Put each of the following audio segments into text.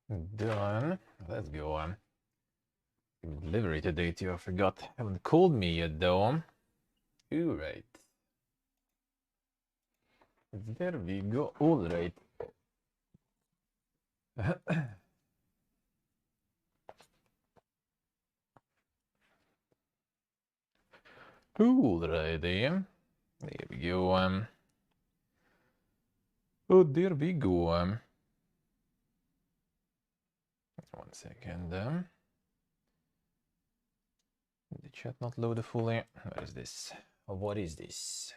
Done. Let's go on. Delivery today too, I forgot. Haven't called me yet though. Ooh, right. There we go. All right. Alrighty. There we go. Oh, there we go. 1 second. The chat not loaded fully. What is this? What is this?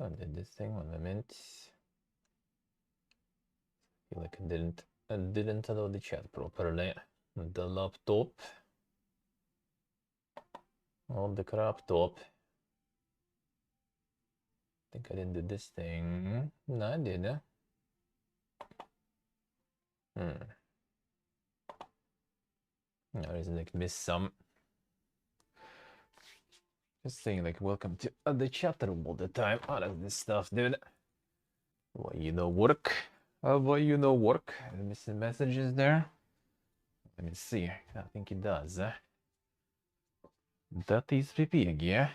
I did this thing 1 minute. Feel like I didn't allow the chat properly. The laptop. On the crap top. I think I didn't do this thing. No, I did. I like miss some. Just saying like welcome to the chat room all the time. Oh, that's this stuff, dude. Well, you know work. Well, you know work. Missing messages there. Let me see. I think it does. That is pretty big, yeah.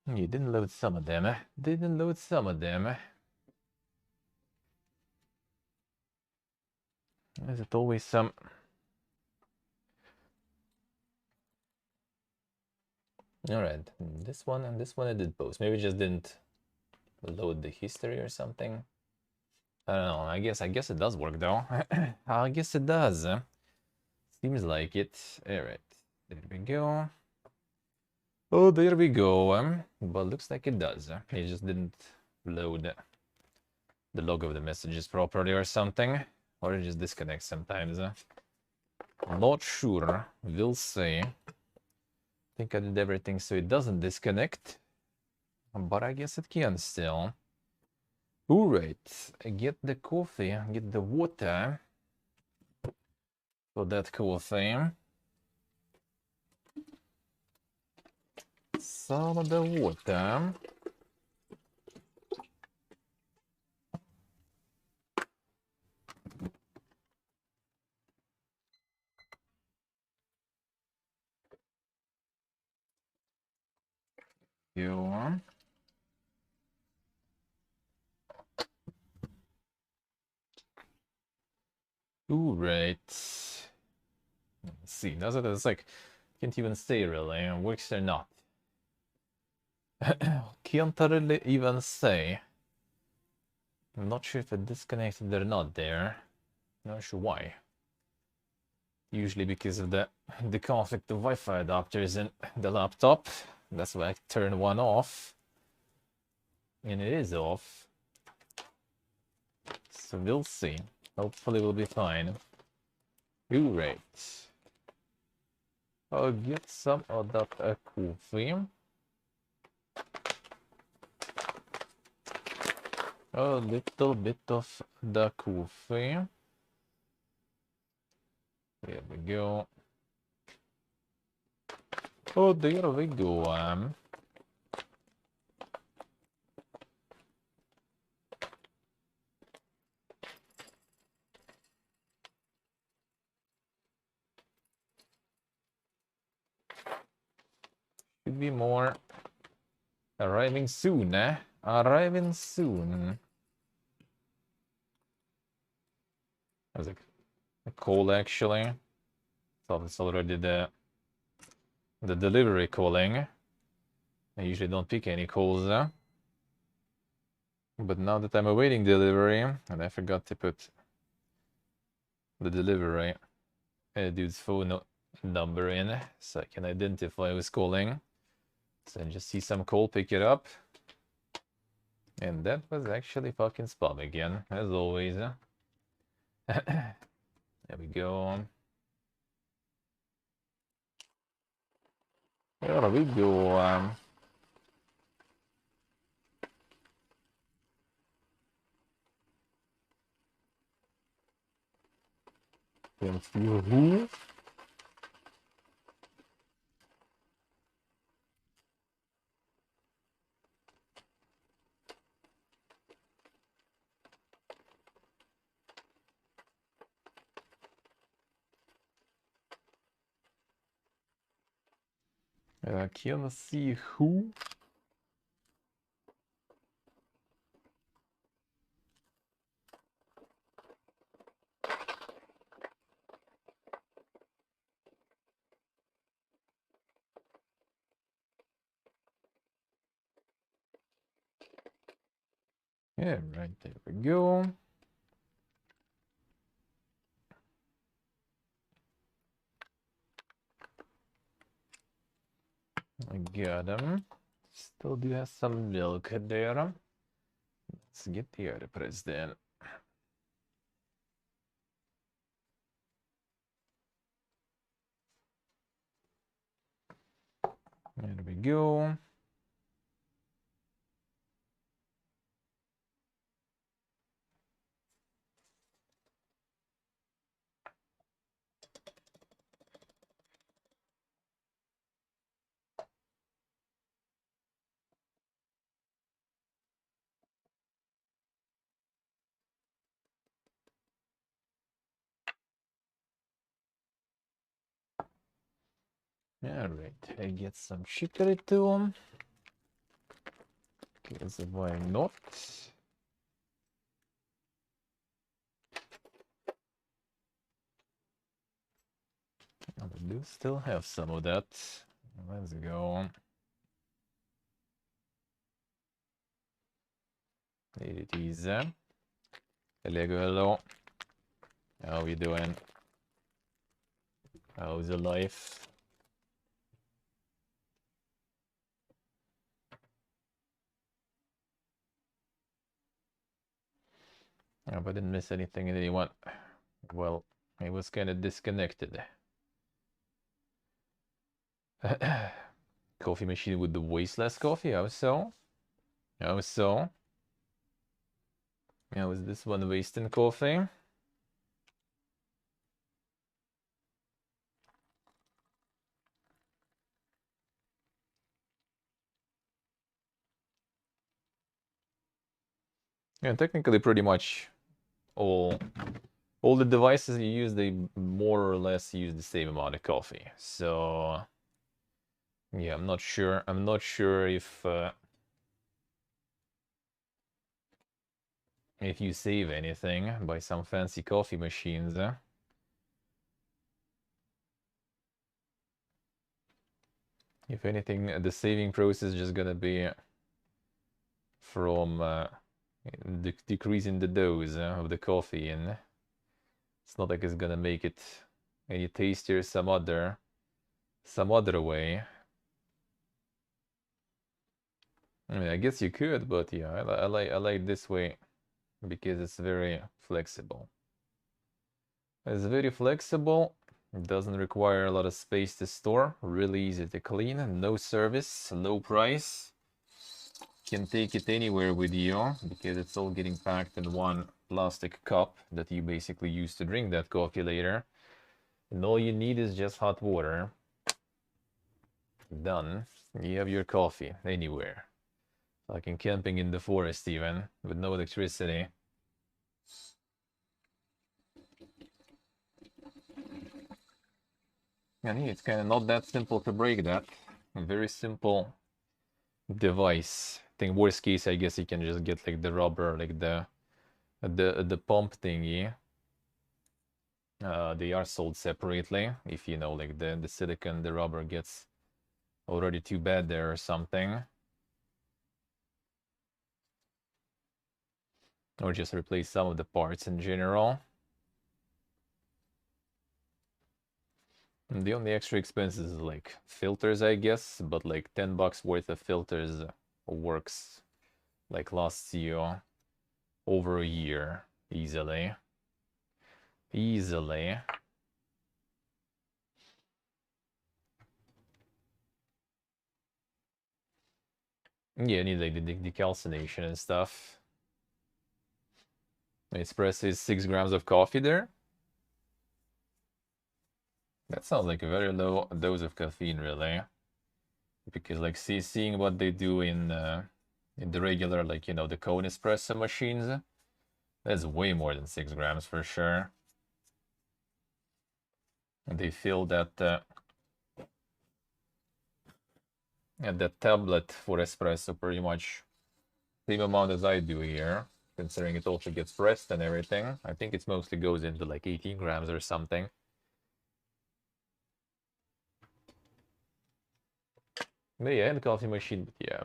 You didn't load some of them. Didn't load some of them. Is it always some? Alright, this one and this one I did post. Maybe just didn't load the history or something. I don't know. I guess it does work though. I guess it does. Seems like it. Alright. There we go. Oh, there we go. But looks like it does. It just didn't load the log of the messages properly or something. Or it just disconnects sometimes. Not sure. We'll see. I think I did everything so it doesn't disconnect. But I guess it can still. Alright. Get the coffee. Get the water. For that coffee. Some of the water. You. Ooh, right. Let's see. Now that it's like, can't even say really. Works or not. Can't really even say. I'm not sure if it disconnected or not there. Not sure why. Usually because of the conflict of Wi-Fi adapters in the laptop. That's why I turned one off. And it is off. So we'll see. Hopefully we'll be fine. Ooh, right. I'll get some of that coffee. A little bit of the coffee. There we go. Oh, there we go. Should be more arriving soon, eh? Arriving soon. I was like a call actually. Thought it's already the delivery calling. I usually don't pick any calls, but now that I'm awaiting delivery, and I forgot to put the delivery dude's phone number in, so I can identify who's calling. So I just see some call, pick it up. And that was actually fucking spam again, as always. There we go. There we go. Can see who? Can see who? Yeah, right, there we go. I got him. Still do have some milk there. Let's get the other press then. There we go. Alright, I get some chicory too. Because why not? We do still have some of that. Let's go. Take it easy. Lego, hello. How you doing? How's your life? I hope I didn't miss anything in anyone. Well, it was kind of disconnected. Coffee machine with the wasteless coffee? How so? How so? How is this one wasting coffee? Yeah, technically pretty much all the devices you use, they more or less use the same amount of coffee. So yeah, I'm not sure if you save anything by some fancy coffee machines. If anything, the saving process is just gonna be from decreasing the dose of the coffee, and it's not like it's gonna make it any tastier some other way. I mean, I guess you could, but yeah, I like this way because it's very flexible. It's very flexible. It doesn't require a lot of space to store. Really easy to clean. No service, low price. Can take it anywhere with you because it's all getting packed in one plastic cup that you basically use to drink that coffee later. And all you need is just hot water. Done. You have your coffee anywhere. Like in camping in the forest even, with no electricity. And yeah, it's kind of not that simple to break that. A very simple device. I think worst case, I guess you can just get like the rubber, like the pump thingy. They are sold separately. If you know, like the silicone, the rubber gets already too bad there or something. Or just replace some of the parts in general. And the only extra expenses is like filters, I guess, but like $10 worth of filters works, like lasts you over a year easily. Easily. Yeah, you need like the decalcination and stuff. Espresso is 6 grams of coffee there. That sounds like a very low dose of caffeine, really. Because like seeing what they do in the regular, like, you know, the cone espresso machines, that's way more than 6 grams for sure. And they fill that that tablet for espresso pretty much same amount as I do here, considering it also gets pressed and everything. I think it mostly goes into like 18 grams or something. But yeah, the coffee machine, but yeah,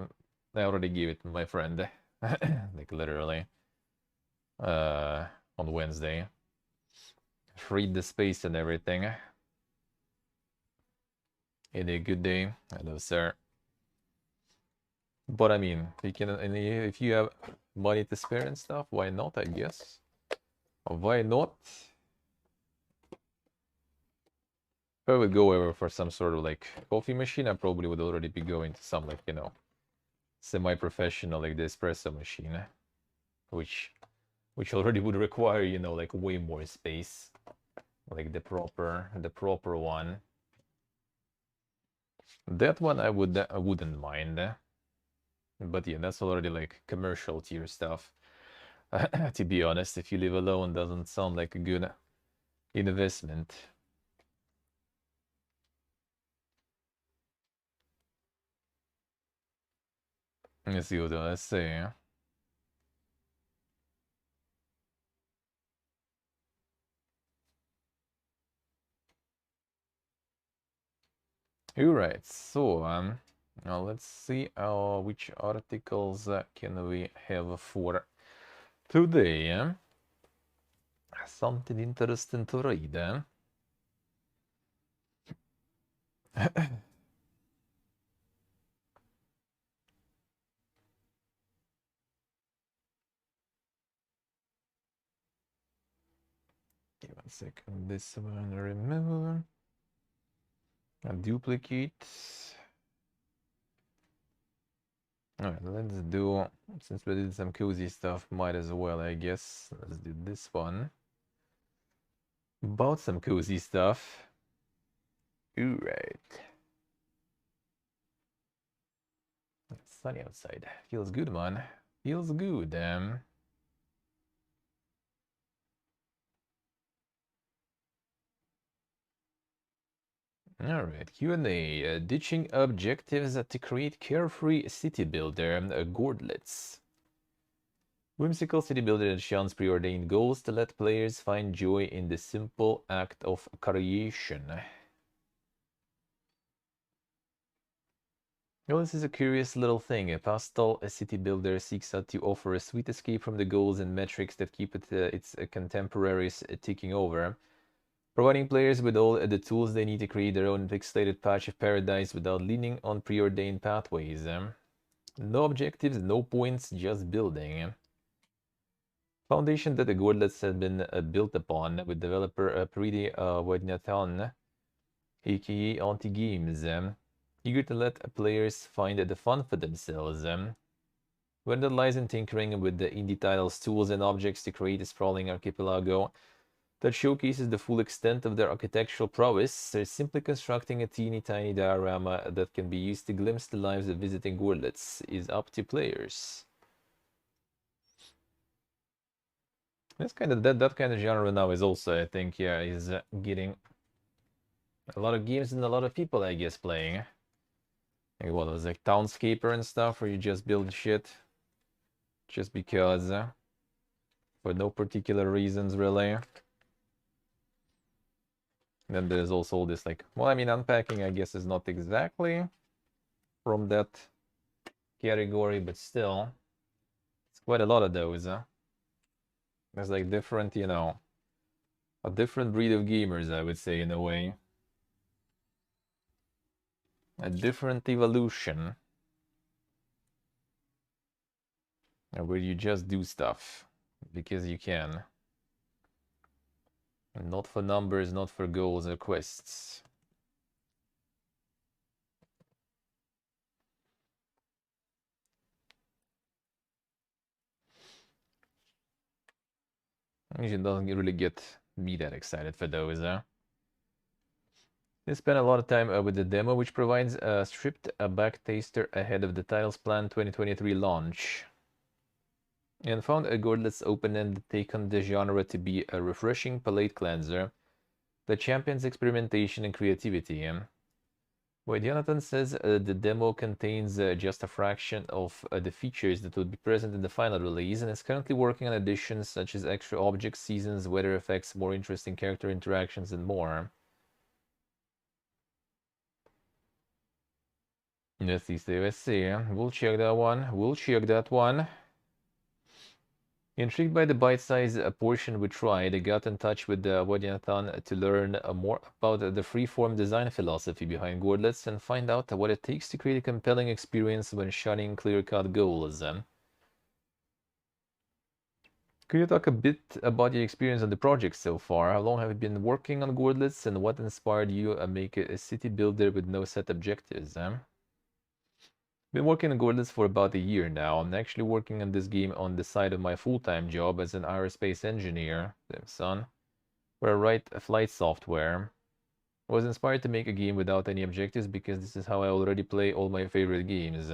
I already gave it to my friend, like literally, on Wednesday. Freed the space and everything. In a good day, hello, sir. But I mean, if you have money to spare and stuff, why not? I guess. Why not? If I would go over for some sort of like coffee machine, I probably would already be going to some like, you know, semi-professional like the espresso machine, which already would require, you know, like way more space, like the proper one. That one I wouldn't mind, but yeah, that's already like commercial tier stuff. To be honest, if you live alone, doesn't sound like a good investment. Let's see what I say. Alright, so now let's see which articles can we have for today. Something interesting to read. Give 1 second. This one remove. A duplicate. Alright, let's do, since we did some cozy stuff, might as well, I guess. Let's do this one. About some cozy stuff. Alright. It's sunny outside. Feels good, man. Feels good. Alright, Q&A. Ditching objectives to create carefree city builder Gordlets. Whimsical city builder that shuns preordained goals to let players find joy in the simple act of creation. Well, this is a curious little thing. A pastel city builder seeks out to offer a sweet escape from the goals and metrics that keep its contemporaries ticking over, providing players with all the tools they need to create their own pixelated patch of paradise without leaning on preordained pathways. No objectives, no points, just building. Foundation that the Gordlets have been built upon, with developer Priti Vaidyanathan, aka Auntie Games, eager to let players find the fun for themselves. When that lies in tinkering with the indie title's tools and objects to create a sprawling archipelago that showcases the full extent of their architectural prowess, they're simply constructing a teeny tiny diorama that can be used to glimpse the lives of visiting Gordlets is up to players. That's kind of that kind of genre now is also, I think, yeah, is getting a lot of games and a lot of people, I guess, playing. Like what was like Townscaper and stuff, where you just build shit just because, for no particular reasons, really. Then there's also all this like, well, I mean, unpacking, I guess, is not exactly from that category, but still, it's quite a lot of those. There's like different, you know, a different breed of gamers, I would say, in a way. A different evolution. Where you just do stuff because you can. And not for numbers, not for goals or quests. Usually doesn't really get me that excited for those, huh? They spent a lot of time with the demo, which provides a stripped back taster ahead of the title's planned 2023 launch. And found a Gordlet's open-ended take on the genre to be a refreshing palate cleanser that champions experimentation and creativity. Well, Jonathan says the demo contains just a fraction of the features that would be present in the final release, and is currently working on additions such as extra objects, seasons, weather effects, more interesting character interactions, and more. Let's see. We'll check that one. Intrigued by the bite-sized portion we tried, I got in touch with Wadianathan to learn more about the freeform design philosophy behind Gordlets and find out what it takes to create a compelling experience when shunning clear-cut goals. Could you talk a bit about your experience on the project so far? How long have you been working on Gordlets, and what inspired you to make a city builder with no set objectives? Been working on Gordlets for about a year now. I'm actually working on this game on the side of my full-time job as an aerospace engineer, son, where I write flight software. I was inspired to make a game without any objectives because this is how I already play all my favorite games.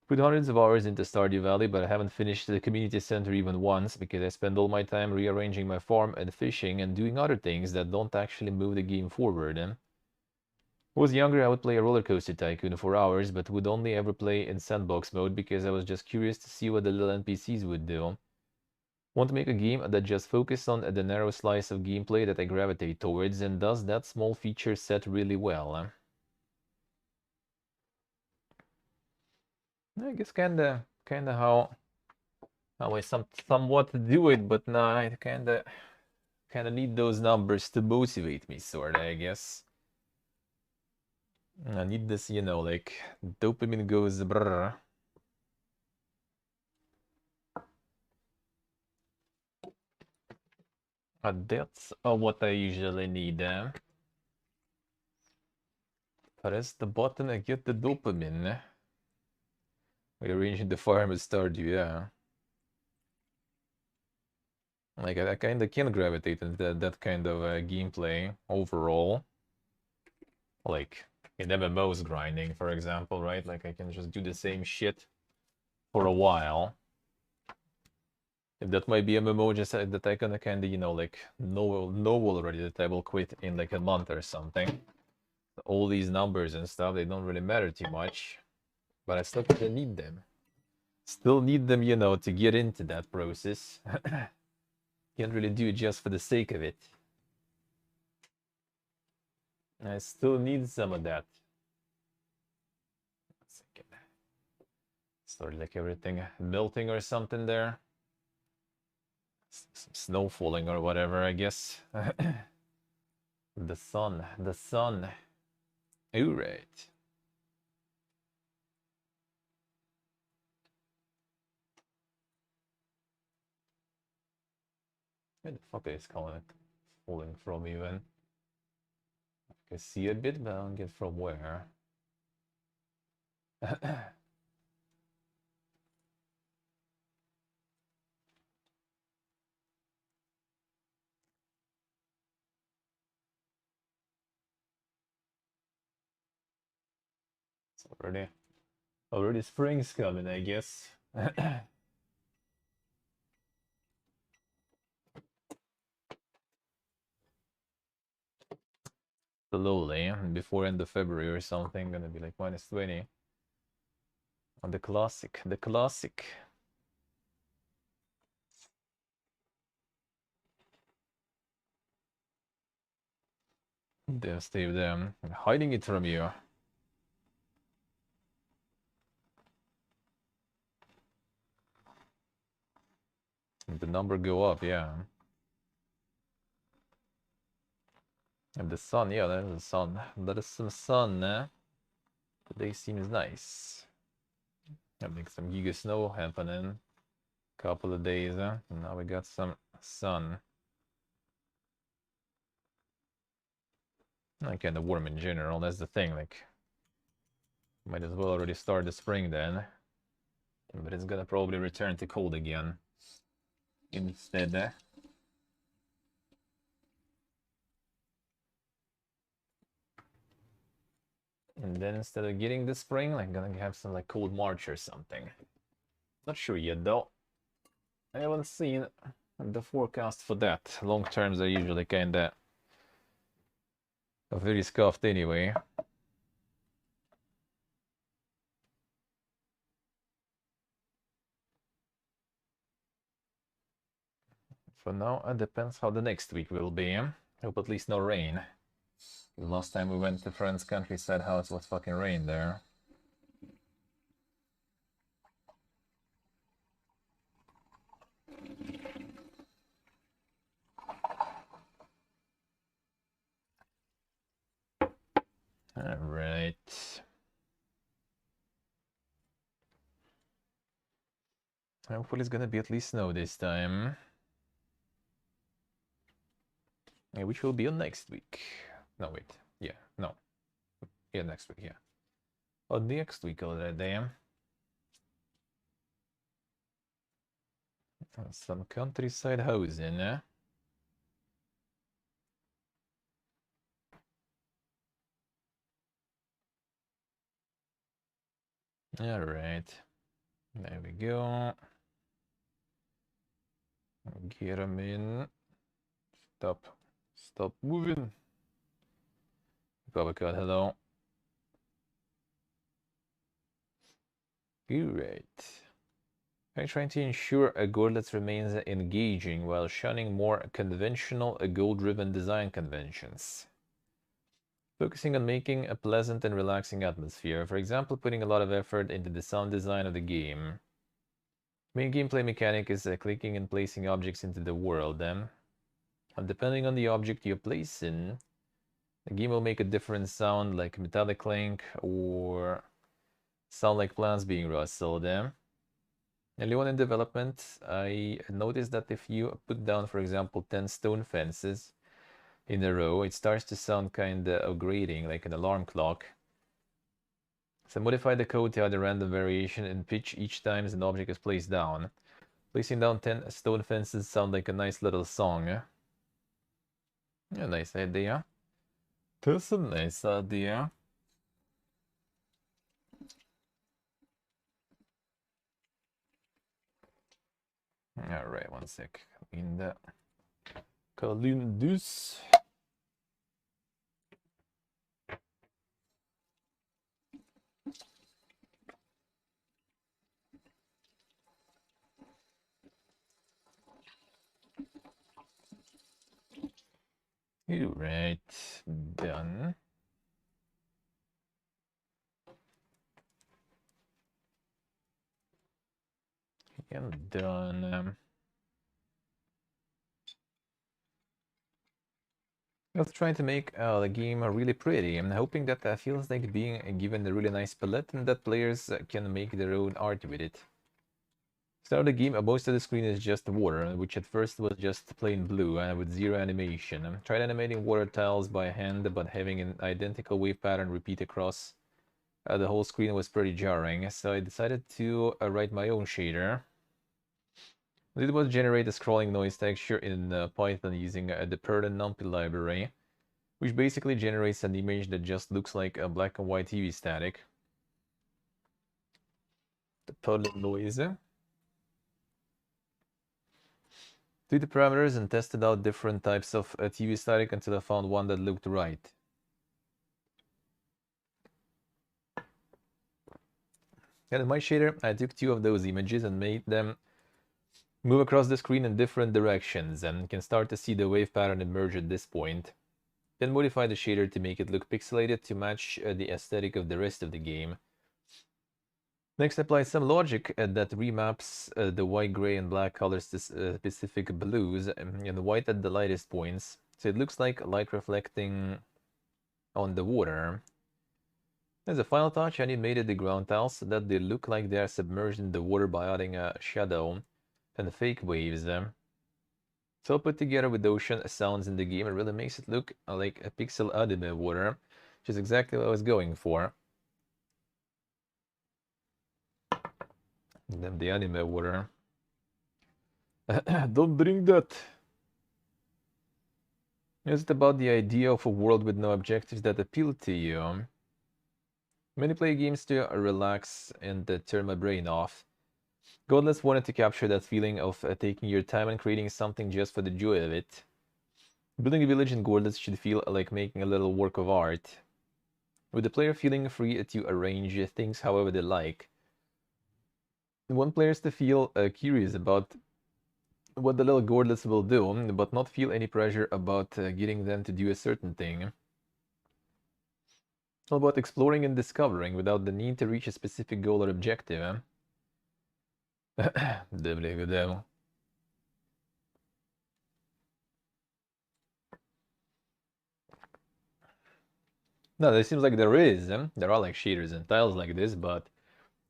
Put hundreds of hours into Stardew Valley, but I haven't finished the community center even once because I spend all my time rearranging my farm and fishing and doing other things that don't actually move the game forward. When I was younger, I would play a roller coaster tycoon for hours, but would only ever play in sandbox mode because I was just curious to see what the little NPCs would do. Want to make a game that just focuses on the narrow slice of gameplay that I gravitate towards, and does that small feature set really well. I guess kinda how I somewhat do it, but now I kinda need those numbers to motivate me, sorta, I guess. I need this, like dopamine goes brrr. That's what I usually need. Press the button and get the dopamine. Rearranging the farm with Stardew, yeah. Like, I kind of can gravitate into that kind of gameplay overall. Like, in MMOs grinding, for example, right? Like, I can just do the same shit for a while. If that might be MMO, just that I kind of, like, know already that I will quit in, like, a month or something. All these numbers and stuff, they don't really matter too much. But I still kind of need them. Still need them, to get into that process. Can't really do it just for the sake of it. I still need some of that. Started like everything melting or something there. Some snow falling or whatever, I guess. The sun. All right. Where the fuck is calling it falling from even? I can see a bit, but I don't get from where. It's already spring's coming, I guess. Slowly, before end of February or something, gonna be like -20. On the classic. There, Steve, there. I'm hiding it from you. The number go up, yeah. And the sun, yeah, that is the sun. That is some sun, eh? The day seems nice. I think some giga snow happening. Couple of days, eh? And now we got some sun. And kind of warm in general, that's the thing, like... Might as well already start the spring then. But it's gonna probably return to cold again. Instead, eh? And then instead of getting the spring, like gonna have some like cold March or something. Not sure yet though. I haven't seen the forecast for that. Long terms are usually kinda very scuffed anyway. For now, it depends how the next week will be. Hope at least no rain. The last time we went to friend's countryside house was fucking rain there. Alright. Hopefully it's gonna be at least snow this time. Which will be on next week. No, wait. Yeah, no. Yeah, next week, yeah. Oh, next week already. Some countryside housing, eh? Alright. There we go. Get them in. Stop moving. Public hello. Great. I'm trying to ensure a Gordlet remains engaging while shunning more conventional goal-driven design conventions. Focusing on making a pleasant and relaxing atmosphere, for example, putting a lot of effort into the sound design of the game. Main gameplay mechanic is clicking and placing objects into the world. And depending on the object you place in, the game will make a different sound, like metallic clink, or sound like plants being rustled. Early on in development, I noticed that if you put down, for example, 10 stone fences in a row, it starts to sound kind of grating, like an alarm clock. So modify the code to add a random variation in pitch each time an object is placed down. Placing down 10 stone fences sound like a nice little song. Yeah, nice idea. That's a nice idea. Alright, one sec. In the Kalindus. Alright, done. And done. I was trying to make the game really pretty. I'm hoping that feels like being given a really nice palette and that players can make their own art with it. Start the game, most of the screen is just water, which at first was just plain blue with zero animation. I tried animating water tiles by hand, but having an identical wave pattern repeat across the whole screen was pretty jarring, so I decided to write my own shader. It was generate a scrolling noise texture in Python using the Perl NumPy library, which basically generates an image that just looks like a black and white TV static. The Perl noise. Took the parameters and tested out different types of TV static until I found one that looked right. And in my shader, I took 2 of those images and made them move across the screen in different directions, and you can start to see the wave pattern emerge at this point. Then modify the shader to make it look pixelated to match the aesthetic of the rest of the game. Next, apply some logic that remaps the white, gray, and black colors to specific blues, and white at the lightest points, so it looks like light reflecting on the water. As a final touch, I animated the ground tiles so that they look like they are submerged in the water by adding a shadow and fake waves. So put together with the ocean sounds in the game, it really makes it look like a pixel anime water, which is exactly what I was going for. And then the anime water. Don't drink that! Is it about the idea of a world with no objectives that appeal to you? Many play games to relax and turn my brain off. Godless wanted to capture that feeling of taking your time and creating something just for the joy of it. Building a village in Godless should feel like making a little work of art, with the player feeling free to arrange things however they like. We want players to feel curious about what the little Godless will do, but not feel any pressure about getting them to do a certain thing. It's all about exploring and discovering without the need to reach a specific goal or objective. Demo. No, it seems like there is. There are like shaders and tiles like this, but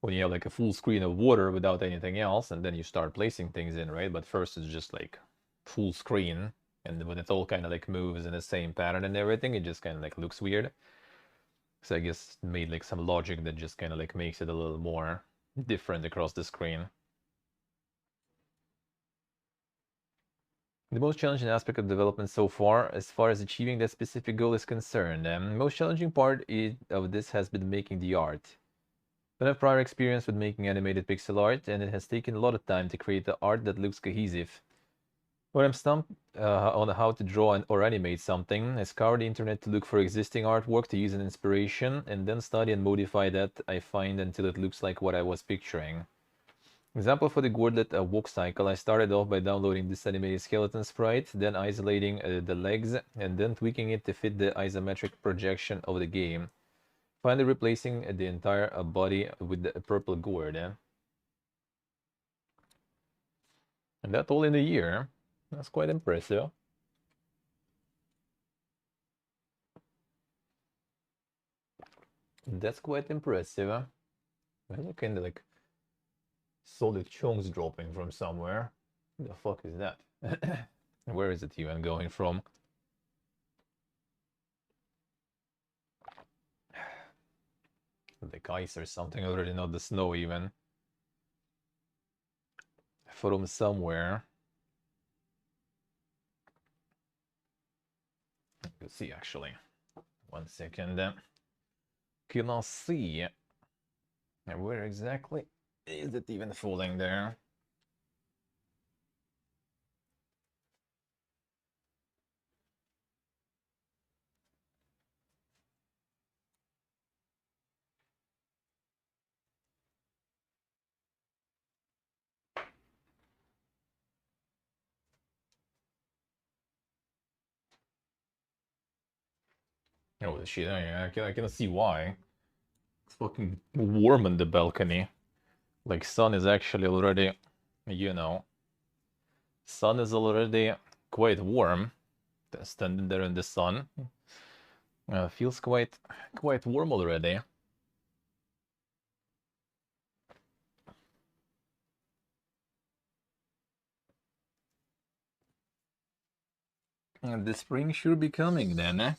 when you have like a full screen of water without anything else, and then you start placing things in, right? But first it's just like full screen, and when it all kind of like moves in the same pattern and everything, it just kind of like looks weird. So I guess it made like some logic that just kind of like makes it a little more different across the screen. The most challenging aspect of development so far as achieving that specific goal is concerned. The most challenging part of this has been making the art. I have prior experience with making animated pixel art, and it has taken a lot of time to create the art that looks cohesive. When I'm stumped on how to draw or animate something, I scour the internet to look for existing artwork to use as inspiration, and then study and modify that I find until it looks like what I was picturing. Example for the Gordlet walk cycle, I started off by downloading this animated skeleton sprite, then isolating the legs, and then tweaking it to fit the isometric projection of the game. Finally replacing the entire body with the purple gourd. And that all in a year. That's quite impressive. That's quite impressive. There's kind of like solid chunks dropping from somewhere. What the fuck is that? Where is it even going from? Like ice or something, already not the snow even. From somewhere. You see actually. 1 second. Cannot see. And where exactly is it even falling there? Oh shit, I can see why. It's fucking warm in the balcony. Like sun is actually already, you know, sun is already quite warm. Standing there in the sun. Feels quite warm already. And the spring should be coming then, eh?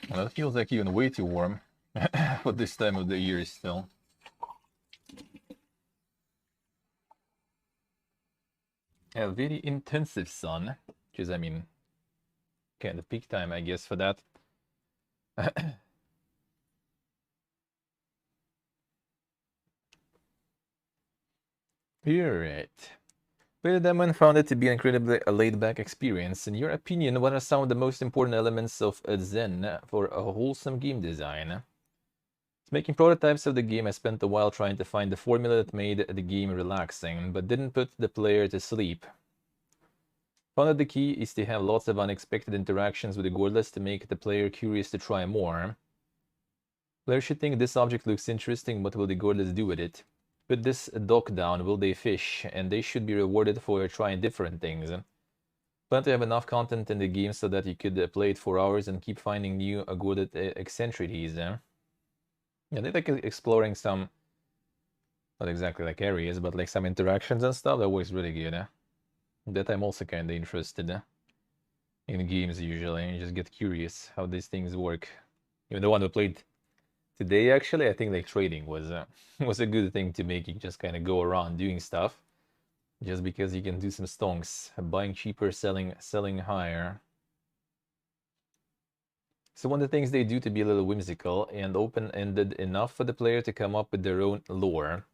Well, that feels like even way too warm for this time of the year still. A very intensive sun, which is, I mean, kind of peak time, I guess, for that. Alright. Player Demon found it to be an incredibly laid-back experience. In your opinion, what are some of the most important elements of Zen for a wholesome game design? Making prototypes of the game, I spent a while trying to find the formula that made the game relaxing, but didn't put the player to sleep. Found that the key is to have lots of unexpected interactions with the gourlets to make the player curious to try more. Players should think this object looks interesting, what will the gourlets do with it? Put this dock down, will they fish? And they should be rewarded for trying different things. Plan to have enough content in the game so that you could play it for hours and keep finding new gourlet eccentricities. Yeah, they like exploring some, not exactly like areas, but like some interactions and stuff. That works really good. That I'm also kind of interested in games usually. You just get curious how these things work. Even the one who played today, actually, I think like trading was was a good thing to make you just kind of go around doing stuff, just because you can do some stonks, buying cheaper, selling higher. So one of the things they do to be a little whimsical and open-ended enough for the player to come up with their own lore.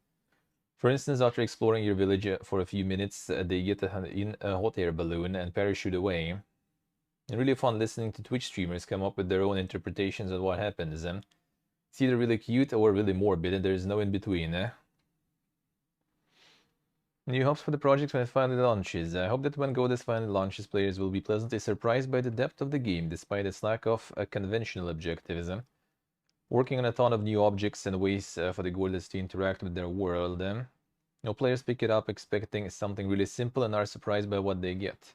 For instance, after exploring your village for a few minutes, they get in a hot air balloon and parachute away. And really fun listening to Twitch streamers come up with their own interpretations of what happens. It's either really cute or really morbid, and there's no in between. New hopes for the project when it finally launches. I hope that when Godus finally launches, players will be pleasantly surprised by the depth of the game, despite its lack of conventional objectives. Working on a ton of new objects and ways for the Godus to interact with their world. Players pick it up expecting something really simple and are surprised by what they get.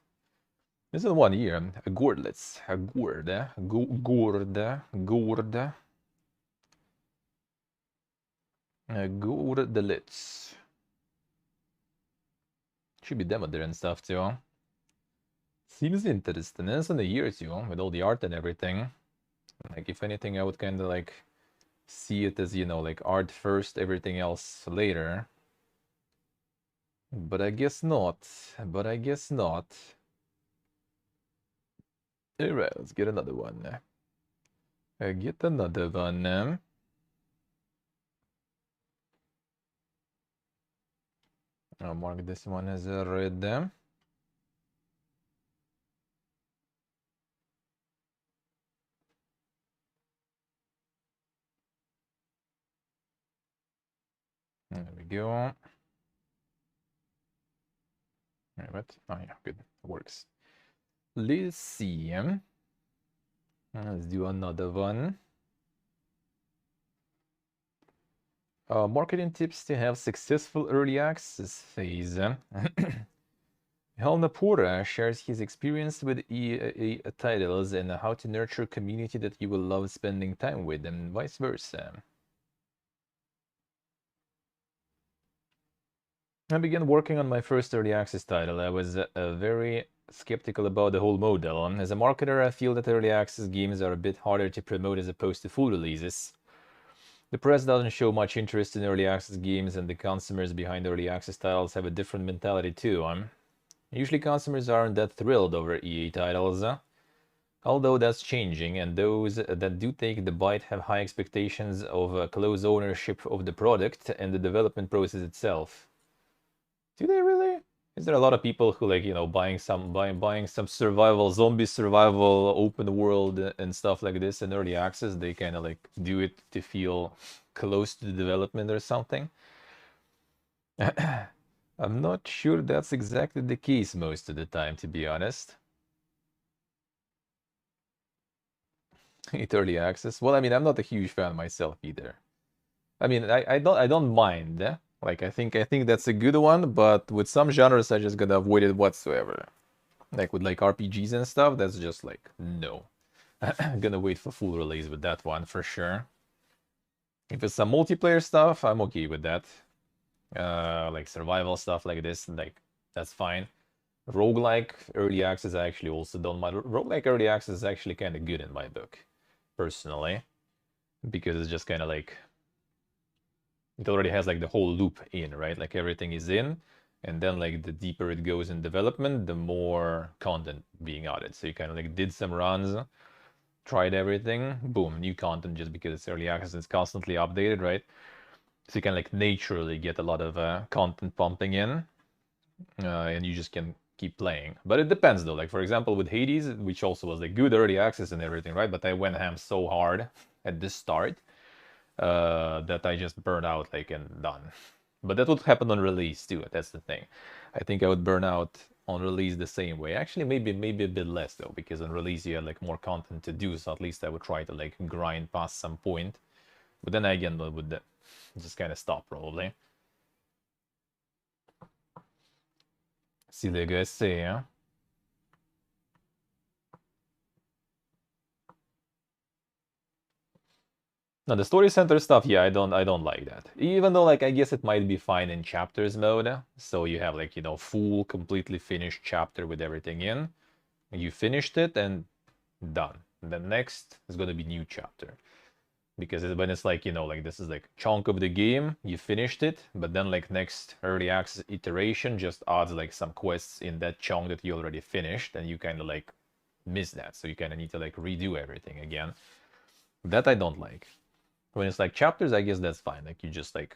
This is 1 year. A gourdlets. A gourd. Gourd. Gourdelets. Should be demoed there and stuff too. Seems interesting. It's in a year too, with all the art and everything. Like, if anything, I would kind of like see it as, like art first, everything else later. But I guess not. Alright, let's get another one. Get another one. I'll mark this one as a red. There we go. What? Oh yeah, good. It works. Let's see. Let's do another one. Marketing tips to have successful early access phase. Helnapura shares his experience with EA titles and how to nurture a community that you will love spending time with, and vice versa. I began working on my first early access title. I was very skeptical about the whole model. As a marketer, I feel that early access games are a bit harder to promote as opposed to full releases. The press doesn't show much interest in early access games, and the consumers behind early access titles have a different mentality too. Usually consumers aren't that thrilled over EA titles, although that's changing, and those that do take the bite have high expectations of close ownership of the product and the development process itself. Do they really? Is there a lot of people who like, buying some survival, zombie survival, open world and stuff like this in early access? They kind of like do it to feel close to the development or something? I'm not sure that's exactly the case most of the time, to be honest. Hate early access. Well, I mean, I'm not a huge fan myself either. I mean, I don't mind. Like, I think that's a good one, but with some genres, I just gotta avoid it whatsoever. Like with like RPGs and stuff, that's just like, no. I'm gonna wait for full release with that one for sure. If it's some multiplayer stuff, I'm okay with that. Like survival stuff like this, like, that's fine. Roguelike early access, I actually also don't mind. Roguelike early access is actually kind of good in my book, personally. Because it's just kind of like, it already has like the whole loop in, right? Like everything is in, and then like the deeper it goes in development, the more content being added. So you kind of like did some runs, tried everything, boom, new content just because it's early access, it's constantly updated, right? So you can like naturally get a lot of content pumping in, and you just can keep playing. But it depends though. Like for example with Hades, which also was like good early access and everything, right? But I went ham so hard at the start that I just burned out, like, and done. But that would happen on release too. That's the thing. I think I would burn out on release the same way. Actually, maybe a bit less though, because on release you had like more content to do. So at least I would try to like grind past some point. But then again, I would just kind of stop probably. See what you guys say, huh? No, the story center stuff, yeah, I don't like that. Even though, like, I guess it might be fine in chapters mode. So you have like, full, completely finished chapter with everything in. You finished it and done. The next is gonna be new chapter. Because when it's like, like this is like chunk of the game, you finished it, but then like next early access iteration just adds like some quests in that chunk that you already finished, and you kind of like miss that. So you kind of need to like redo everything again. That I don't like. When it's like chapters, I guess that's fine. Like you just like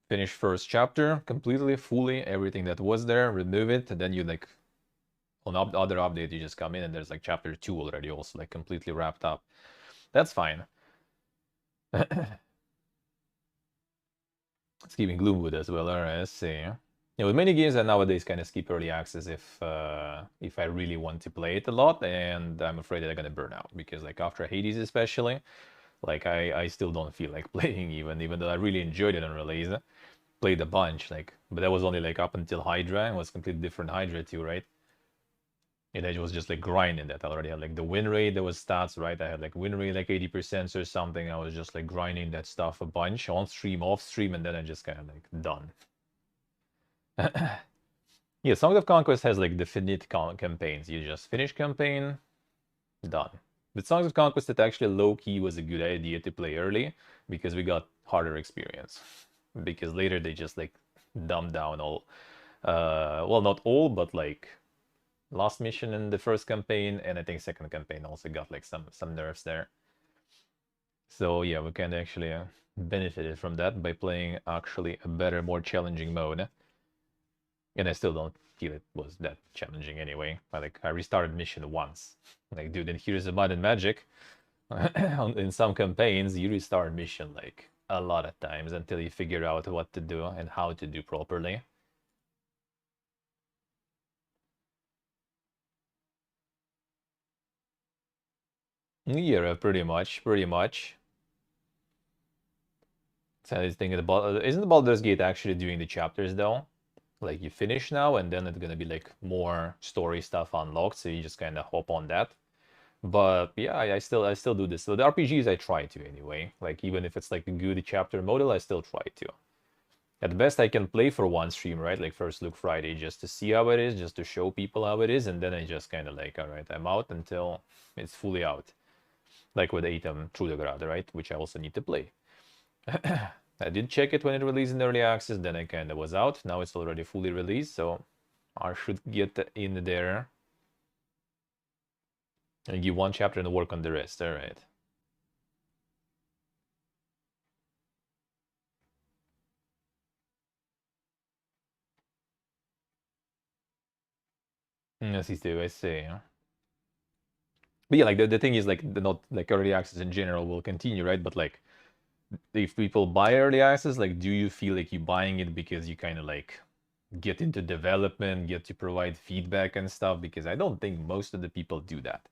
finish first chapter completely, fully, everything that was there, remove it, and then you like on other update you just come in and there's like chapter 2 already also like completely wrapped up. That's fine. Skipping Gloomwood as well. Alright, let's see. Yeah, with many games I nowadays kind of skip early access if I really want to play it a lot, and I'm afraid that I'm gonna burn out because like after Hades especially, like I still don't feel like playing even though I really enjoyed it on release. Played a bunch, like, but that was only like up until Hydra, and was completely different Hydra too, right? And I was just like grinding that. I already had like the win rate, there was stats, right? I had like win rate like 80% or something. I was just like grinding that stuff a bunch on stream, off stream, and then I just kind of like done. Yeah, Songs of Conquest has like definite campaigns. You just finish campaign, done. With Songs of Conquest, it actually low-key was a good idea to play early because we got harder experience. Because later they just like dumbed down all, well, not all, but like last mission in the first campaign, and I think second campaign also got like some nerfs there. So yeah, we can actually benefited from that by playing actually a better, more challenging mode. And I still don't feel it was that challenging anyway. I restarted mission once. Like, dude, and here's the mud and magic. In some campaigns, you restart mission like a lot of times until you figure out what to do and how to do properly. Yeah, pretty much, pretty much. So I was thinking about, isn't Baldur's Gate actually doing the chapters though? Like you finish now, and then it's gonna be like more story stuff unlocked, so you just kind of hop on that. But yeah, I still do this. So the RPGs I try to anyway. Like even if it's like a good chapter model, I still try to. At best, I can play for one stream, right? Like First Look Friday, just to see how it is, just to show people how it is, and then I just kind of like, all right, I'm out until it's fully out. Like with Atom Through the Grad, right? Which I also need to play. I did check it when it released in early access, then I kind of was out. Now it's already fully released, so I should get in there and give one chapter and work on the rest. All right. I see, Steve, I see. But yeah, like the thing is like the not like early access in general will continue, right? But like if people buy early access, like do you feel like you're buying it because you kind of like get into development, get to provide feedback and stuff? Because I don't think most of the people do that.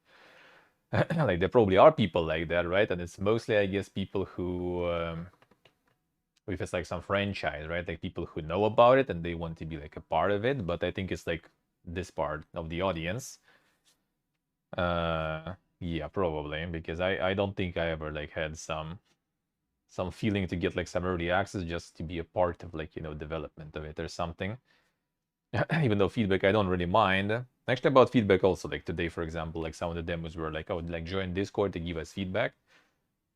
Like there probably are people like that, right? And it's mostly, I guess, people who, if it's like some franchise, right? Like people who know about it and they want to be like a part of it. But I think it's like this part of the audience. Yeah, probably because I don't think I ever like had some feeling to get like some early access just to be a part of like, you know, development of it or something. Even though feedback I don't really mind. Actually about feedback also, like today for example, like some of the demos were like, oh, like join Discord to give us feedback.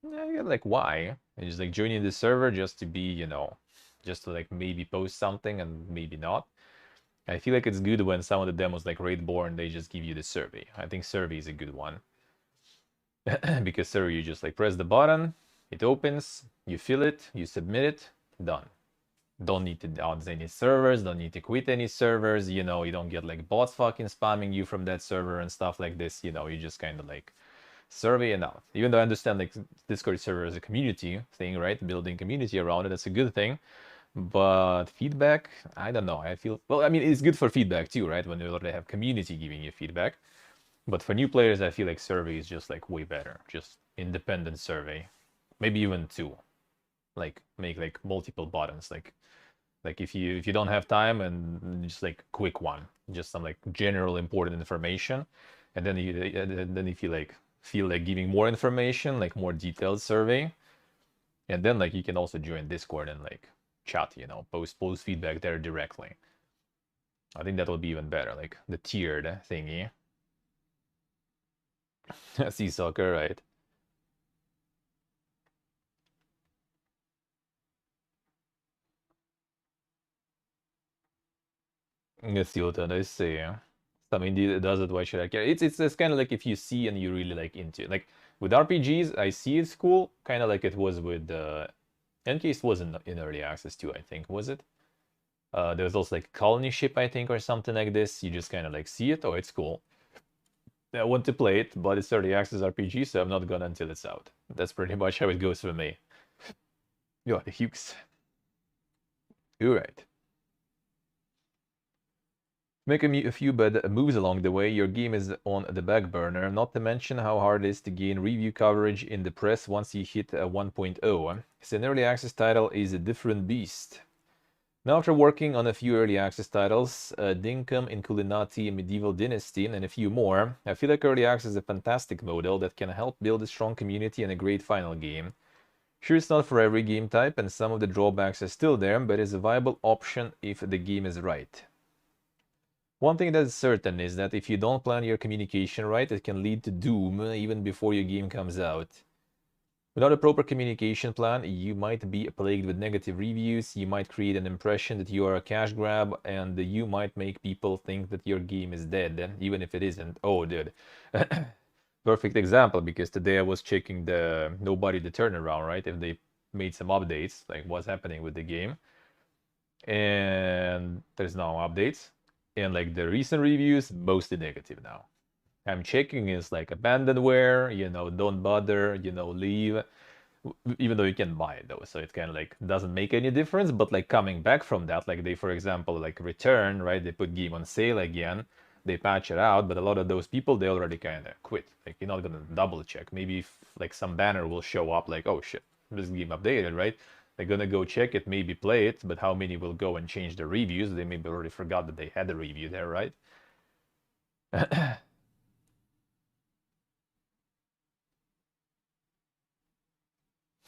Yeah, like why? And just like joining the server just to be, you know, just to like maybe post something and maybe not. I feel like it's good when some of the demos like Raidborn, they just give you the survey. I think survey is a good one. Because survey, you just like press the button, it opens, you fill it, you submit it, done. Don't need to add any servers, don't need to quit any servers, you know, you don't get like bots fucking spamming you from that server and stuff like this, you know, you just kind of like survey and out. Even though I understand like Discord server is a community thing, right? Building community around it, that's a good thing. But feedback, I don't know. I feel, well, I mean, it's good for feedback too, right? When you already have community giving you feedback. But for new players, I feel like survey is just like way better. Just independent survey. Maybe even two. Like make like multiple buttons. Like if you don't have time and just like quick one. Just some like general important information. And then if you like feel like giving more information, like more detailed survey. And then like you can also join Discord and like chat, you know, post feedback there directly. I think that would be even better, like the tiered thingy. See soccer, right? Let's see what I see. I mean, it does it, why should I care? It's kind of like if you see and you really like into it. Like with RPGs, I see it's cool, kind of like it was with NCase was in early access too, I think, was it? There was also like Colony Ship, I think, or something like this. You just kind of like see it, oh, it's cool. I want to play it, but it's early access RPG, so I'm not gonna until it's out. That's pretty much how it goes for me. Yeah, the Hughes. You're right. Make a few bad moves along the way, your game is on the back burner, not to mention how hard it is to gain review coverage in the press once you hit 1.0. It's an early access title is a different beast. Now after working on a few early access titles, Dinkum, Inculinati, Medieval Dynasty, and a few more, I feel like early access is a fantastic model that can help build a strong community and a great final game. Sure, it's not for every game type, and some of the drawbacks are still there, but it's a viable option if the game is right. One thing that is certain is that if you don't plan your communication right, it can lead to doom even before your game comes out. Without a proper communication plan, you might be plagued with negative reviews, you might create an impression that you are a cash grab, and you might make people think that your game is dead, even if it isn't. Oh, dude. Perfect example, because today I was checking the Nobody the Turnaround, right? If they made some updates, like what's happening with the game. And there's no updates. And like the recent reviews, mostly negative now. I'm checking is like abandonware, don't bother, leave. Even though you can buy it though, so it kind of like doesn't make any difference. But like coming back from that, like they, for example, like return, right? They put game on sale again, they patch it out, but a lot of those people, they already kind of quit. Like you're not gonna double check. Maybe if like some banner will show up like, oh shit, this game updated, right? They're gonna go check it, maybe play it, but how many will go and change the reviews? They maybe already forgot that they had a review there, right?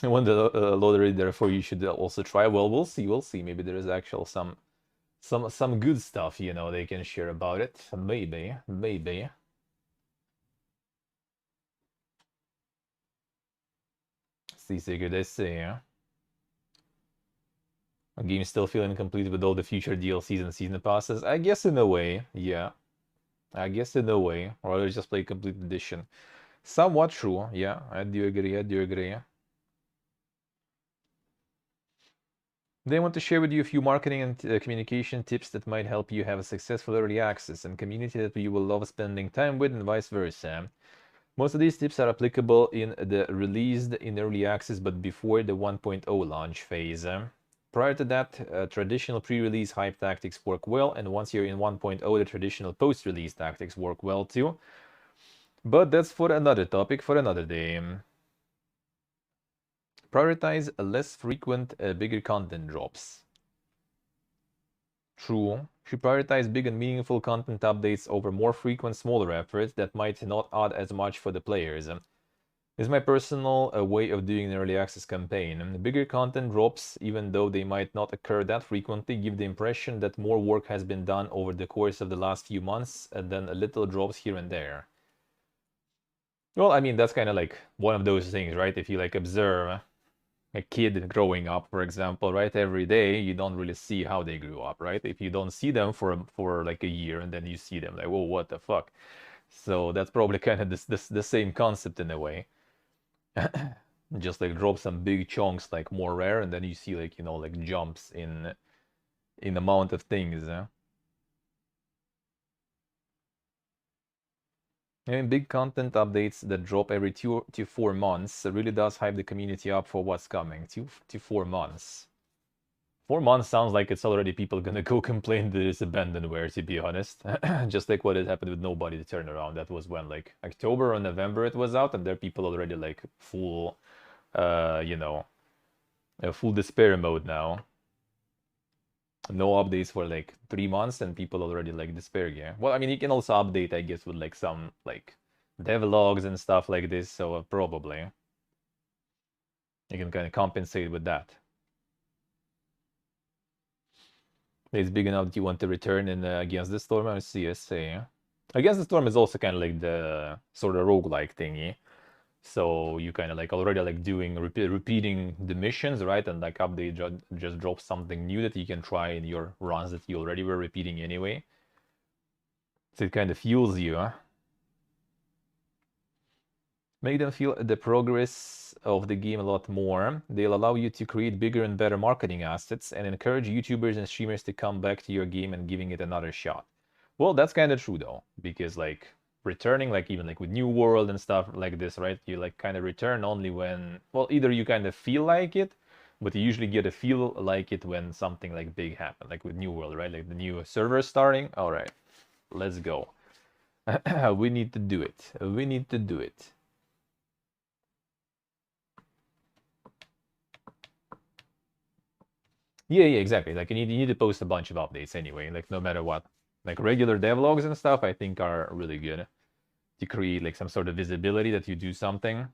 I won the lottery, therefore you should also try. Well, we'll see, we'll see. Maybe there is actual some good stuff, they can share about it. Maybe, maybe. See, secret, they say, yeah. A game still feeling incomplete with all the future DLCs and season passes. I guess in a way, yeah. I guess in a way, or rather just play complete edition. Somewhat true, yeah. I do agree. I do agree. They want to share with you a few marketing and communication tips that might help you have a successful early access and community that you will love spending time with, and vice versa. Most of these tips are applicable in the released in early access but before the 1.0 launch phase. Prior to that, traditional pre-release hype tactics work well, and once you're in 1.0, the traditional post-release tactics work well too. But that's for another topic, for another day. Prioritize less frequent, bigger content drops. True. Should prioritize big and meaningful content updates over more frequent, smaller efforts that might not add as much for the players. This is my personal way of doing an early access campaign. Bigger content drops, even though they might not occur that frequently, give the impression that more work has been done over the course of the last few months than a little drops here and there. Well, I mean, that's kind of like one of those things, right? If you like observe a kid growing up, for example, right, every day, you don't really see how they grew up, right? If you don't see them for like a year and then you see them like, whoa, what the fuck? So that's probably kind of the same concept in a way. Just like drop some big chunks like more rare, and then you see like like jumps in amount of things. And big content updates that drop every 2 to 4 months really does hype the community up for what's coming. 2 to 4 months. 4 months sounds like it's already people gonna go complain that it's abandonware, to be honest. Just like what had happened with Nobody to Turnaround. That was when like October or November it was out, and there are people already like full full despair mode now. No updates for like 3 months and people already like despair, yeah. Well, I mean, you can also update, I guess, with like some like devlogs and stuff like this, so probably you can kind of compensate with that. It's big enough that you want to return in Against the Storm or CSA. Against the Storm is also kind of like the sort of roguelike thingy. So you kind of like already like doing repeating the missions, right? And like update just drops something new that you can try in your runs that you already were repeating anyway. So it kind of fuels you, huh? Make them feel the progress of the game a lot more. They'll allow you to create bigger and better marketing assets and encourage YouTubers and streamers to come back to your game and giving it another shot. Well, that's kind of true though, because like returning, like even like with New World and stuff like this, right? You like kind of return only when, well, either you kind of feel like it, but you usually get a feel like it when something like big happens, like with New World, right? Like the new server starting. All right, let's go. We need to do it. We need to do it. Yeah, exactly. Like you need to post a bunch of updates anyway, like no matter what. Like regular devlogs and stuff, I think are really good to create like some sort of visibility that you do something.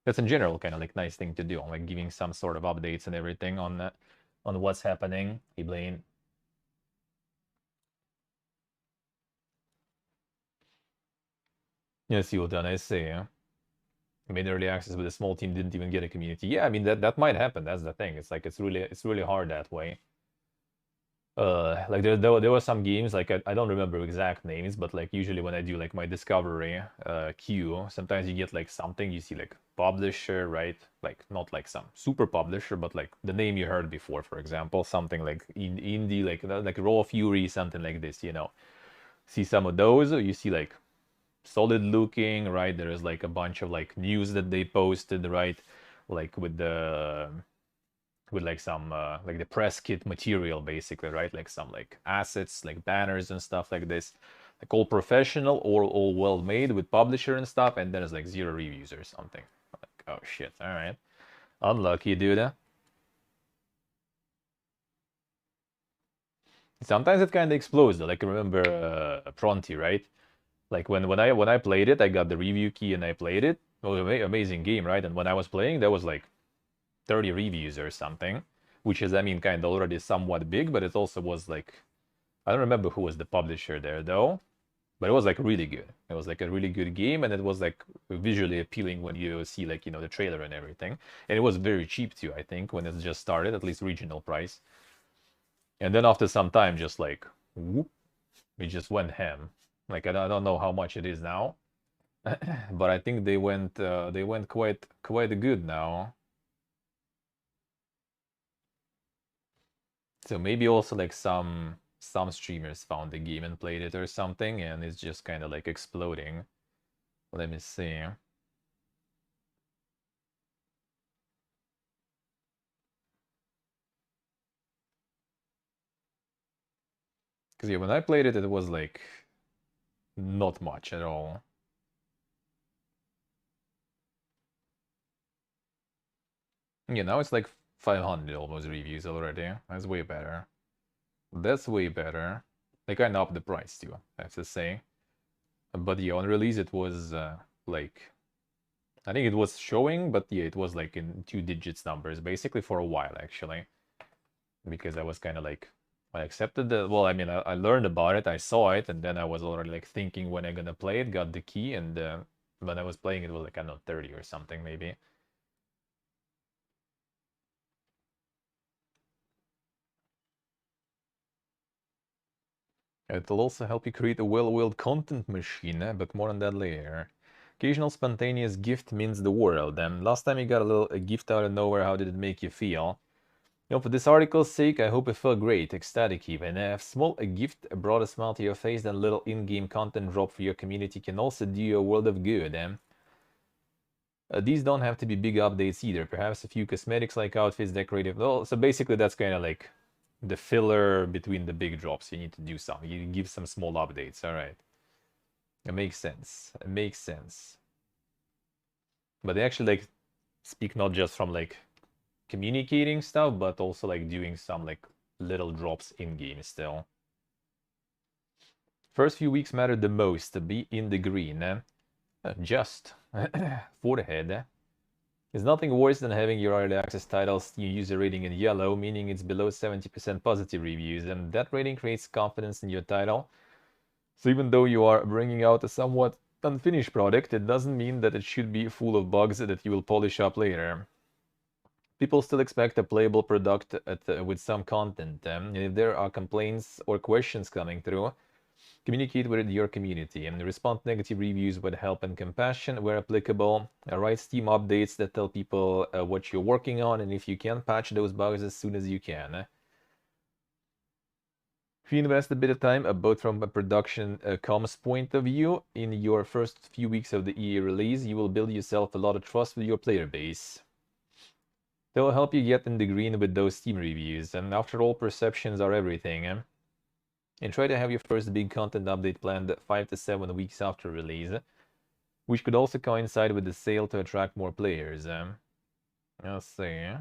That's in general kind of like nice thing to do, like giving some sort of updates and everything on what's happening. Hey Blaine. Yes, you'll done. I say, yeah. Made early access with a small team, didn't even get a community. Yeah, I mean that might happen. That's the thing. It's like it's really hard that way. Like there were some games like I don't remember exact names, but like usually when I do like my discovery queue, sometimes you get like something you see like publisher, right? Like not like some super publisher, but like the name you heard before, for example, something like indie, like Raw Fury, something like this, you know. See some of those, you see like solid looking, right? There is like a bunch of like news that they posted, right? Like with like some like the press kit material basically, right? Like some like assets, like banners and stuff like this, like all professional or all well made with publisher and stuff, and then it's like 0 reviews or something. Like, oh shit, all right, unlucky, dude. Sometimes it kind of explodes though. Like remember Pronti, right? Like when I played it, I got the review key and I played it. It was an amazing game, right? And when I was playing, there was like 30 reviews or something, which is, I mean, kind of already somewhat big, but it also was like, I don't remember who was the publisher there though, but it was like really good. It was like a really good game, and it was like visually appealing when you see like, the trailer and everything. And it was very cheap too, I think, when it just started, at least regional price. And then after some time, just like, whoop, we just went ham. Like I don't know how much it is now, but I think they went quite good now. So maybe also like some streamers found the game and played it or something, and it's just kind of like exploding. Let me see. Because yeah, when I played it, it was like not much at all. Yeah, now it's like 500 almost reviews already. That's way better. That's way better. They kind of upped the price too, I have to say. But yeah, on release it was like I think it was showing, but yeah, it was like in 2 digits numbers basically for a while actually. Because I was kind of like I accepted the well, I mean, I learned about it, I saw it, and then I was already like thinking when I'm gonna play it, got the key, and when I was playing it was like I don't know 30 or something maybe. It'll also help you create a well-oiled content machine, but more on that later. Occasional spontaneous gift means the world. And last time you got a gift out of nowhere, how did it make you feel? For this article's sake, I hope it felt great, ecstatic even. A small gift brought a smile to your face, then a little in-game content drop for your community can also do you a world of good. These don't have to be big updates either. Perhaps a few cosmetics like outfits, decorative. Well, so basically that's kind of like the filler between the big drops. You need to do some. You give some small updates. All right. It makes sense. It makes sense. But they actually like speak not just from like communicating stuff, but also like doing some like little drops in game still. First few weeks matter the most to be in the green. Just for the head. There's nothing worse than having your early access titles new user rating in yellow, meaning it's below 70% positive reviews, and that rating creates confidence in your title. So even though you are bringing out a somewhat unfinished product, it doesn't mean that it should be full of bugs that you will polish up later. People still expect a playable product with some content. And if there are complaints or questions coming through, communicate with your community and respond to negative reviews with help and compassion where applicable. Write Steam updates that tell people what you're working on, and if you can, patch those bugs as soon as you can. If you invest a bit of time, both from a production comms point of view, in your first few weeks of the EA release, you will build yourself a lot of trust with your player base. They will help you get in the green with those Steam reviews, and after all, perceptions are everything. And try to have your first big content update planned 5 to 7 weeks after release, which could also coincide with the sale to attract more players. Let's see.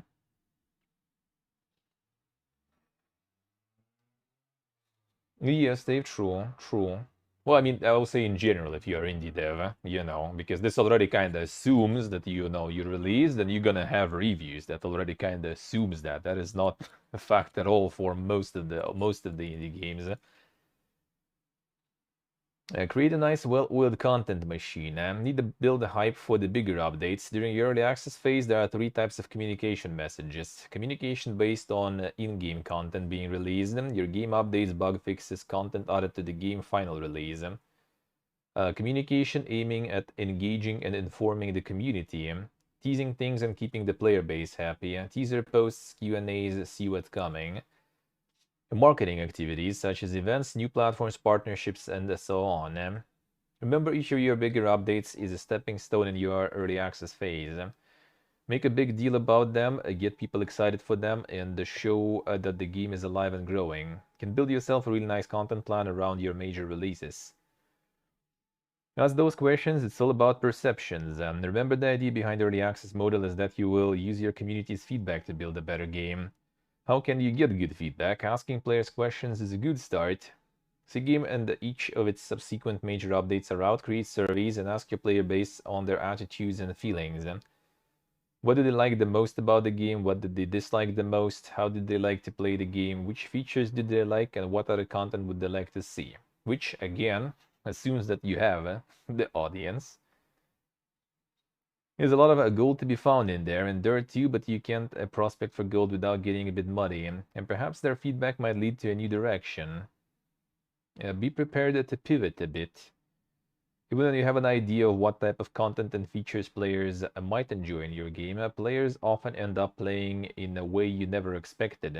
Yes, Dave, true, true. Well, I mean, I will say in general, if you're indie dev, you know, because this already kind of assumes that, you know, you release, then you're gonna have reviews. That already kind of assumes that. That is not a fact at all for most of the indie games. Create a nice, well-oiled content machine. Need to build a hype for the bigger updates. During your early access phase, there are 3 types of communication messages. Communication based on in-game content being released, your game updates, bug fixes, content added to the game final release. Communication aiming at engaging and informing the community, teasing things and keeping the player base happy. Teaser posts, Q&As, see what's coming. Marketing activities such as events, new platforms, partnerships, and so on. Remember, each of your bigger updates is a stepping stone in your early access phase. Make a big deal about them, get people excited for them, and show that the game is alive and growing. You can build yourself a really nice content plan around your major releases. Ask those questions, it's all about perceptions. Remember, the idea behind early access model is that you will use your community's feedback to build a better game. How can you get good feedback? Asking players questions is a good start. See game and each of its subsequent major updates are out, create surveys and ask your player base on their attitudes and feelings. What did they like the most about the game? What did they dislike the most? How did they like to play the game? Which features did they like? And what other content would they like to see? Which, again, assumes that you have the audience. There's a lot of gold to be found in there, and dirt too, but you can't prospect for gold without getting a bit muddy, and perhaps their feedback might lead to a new direction. Be prepared to pivot a bit. Even when you have an idea of what type of content and features players might enjoy in your game, players often end up playing in a way you never expected.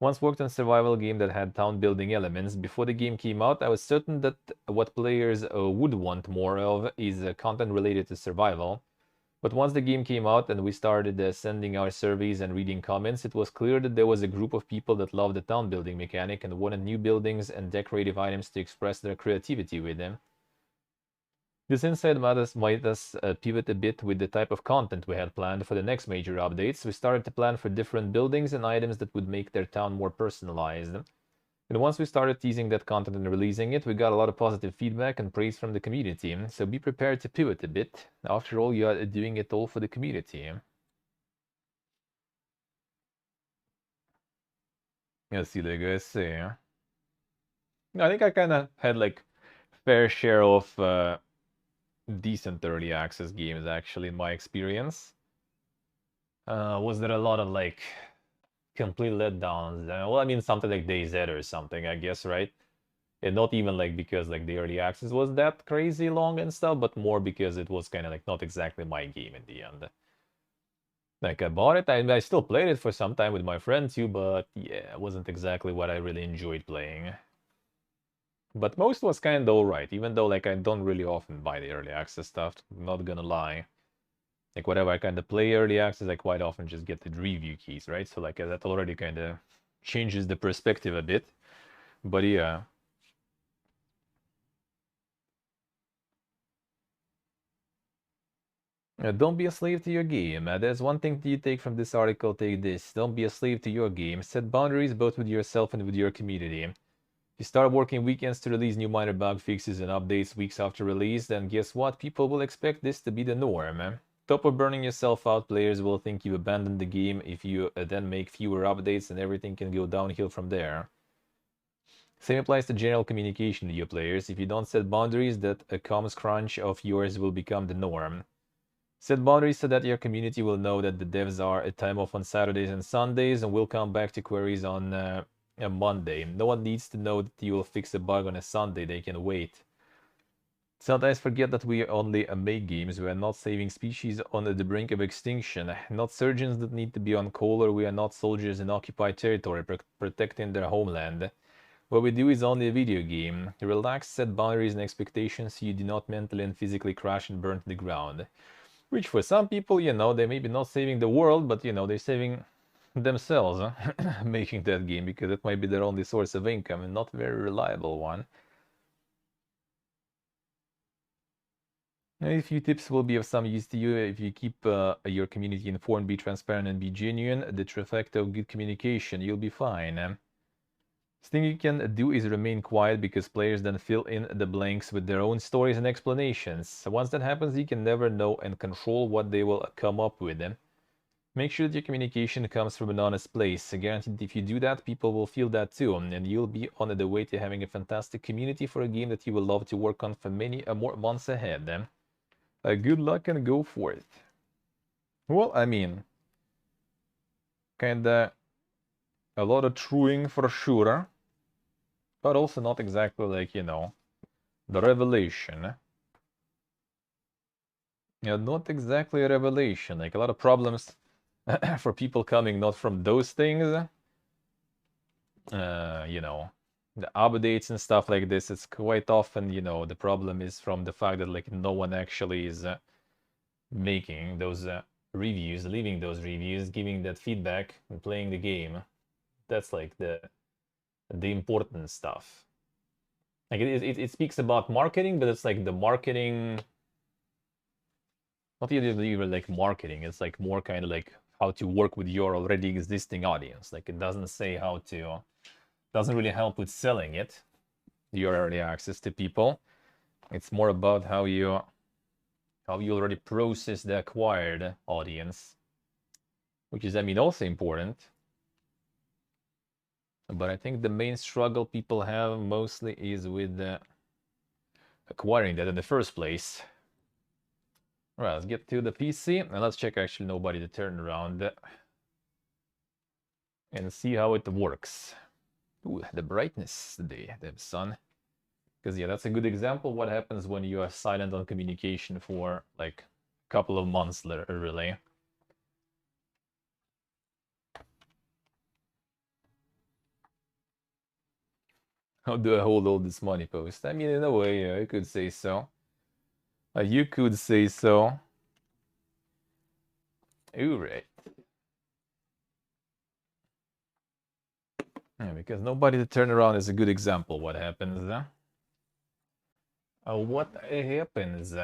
Once worked on a survival game that had town building elements. Before the game came out, I was certain that what players would want more of is content related to survival. But once the game came out and we started sending our surveys and reading comments, it was clear that there was a group of people that loved the town building mechanic and wanted new buildings and decorative items to express their creativity with them. This insight made us pivot a bit with the type of content we had planned for the next major updates. We started to plan for different buildings and items that would make their town more personalized. And once we started teasing that content and releasing it, we got a lot of positive feedback and praise from the community. So be prepared to pivot a bit. After all, you are doing it all for the community. Let's see, let's see. I think I kind of had like fair share of decent early access games, actually, in my experience. Was there a lot of like complete letdowns? Well, I mean, something like DayZ or something, I guess, right? And not even like because like the early access was that crazy long and stuff, but more because it was kind of like not exactly my game in the end. Like I bought it, I still played it for some time with my friends too, but yeah, it wasn't exactly what I really enjoyed playing. But most was kind of alright, even though like I don't really often buy the early access stuff, not gonna lie. Like whatever I kind of play early access, I quite often just get the review keys, right? So like that already kind of changes the perspective a bit. But yeah. Don't be a slave to your game. There's one thing that you take from this article, take this. Don't be a slave to your game. Set boundaries both with yourself and with your community. If you start working weekends to release new minor bug fixes and updates weeks after release, then guess what? People will expect this to be the norm. Top of burning yourself out, players will think you abandoned the game if you then make fewer updates and everything can go downhill from there. Same applies to general communication to your players. If you don't set boundaries, that a comms crunch of yours will become the norm. Set boundaries so that your community will know that the devs are at time off on Saturdays and Sundays and will come back to queries on a Monday. No one needs to know that you will fix a bug on a Sunday. They can wait. Sometimes forget that we only make games. We are not saving species on the brink of extinction. Not surgeons that need to be on call, or we are not soldiers in occupied territory protecting their homeland. What we do is only a video game. Relax, set boundaries and expectations so you do not mentally and physically crash and burn to the ground. Which for some people, they may be not saving the world, but they're saving themselves, making that game, because it might be their only source of income and not a very reliable one. A few tips will be of some use to you if you keep your community informed, be transparent, and be genuine. The trifecta of good communication, you'll be fine. The thing you can do is remain quiet, because players then fill in the blanks with their own stories and explanations. Once that happens, you can never know and control what they will come up with. Make sure that your communication comes from an honest place. Guaranteed that if you do that, people will feel that too, and you'll be on the way to having a fantastic community for a game that you will love to work on for many more months ahead. Good luck and go for it. Well, I mean, kinda a lot of truing for sure, but also not exactly like, the revelation. Not exactly a revelation. Like a lot of problems for people coming not from those things. The updates and stuff like this, it's quite often, the problem is from the fact that like no one actually is making those reviews, leaving those reviews, giving that feedback, and playing the game. That's like the important stuff. Like it speaks about marketing, but it's like the marketing, not even like marketing. It's like more kind of like how to work with your already existing audience. Like it doesn't say how to, doesn't really help with selling it, your early access to people. It's more about how you already process the acquired audience, which is, I mean, also important. But I think the main struggle people have mostly is with acquiring that in the first place. All right, let's get to the PC and let's check actually nobody to turn around and see how it works. Ooh, the brightness today, the sun. Because yeah, that's a good example what happens when you are silent on communication for like a couple of months really. How do I hold all this money post? I mean, in a way, I could say so. You could say so. Ooh, right. Yeah, because nobody to turn around is a good example what happens. What happens?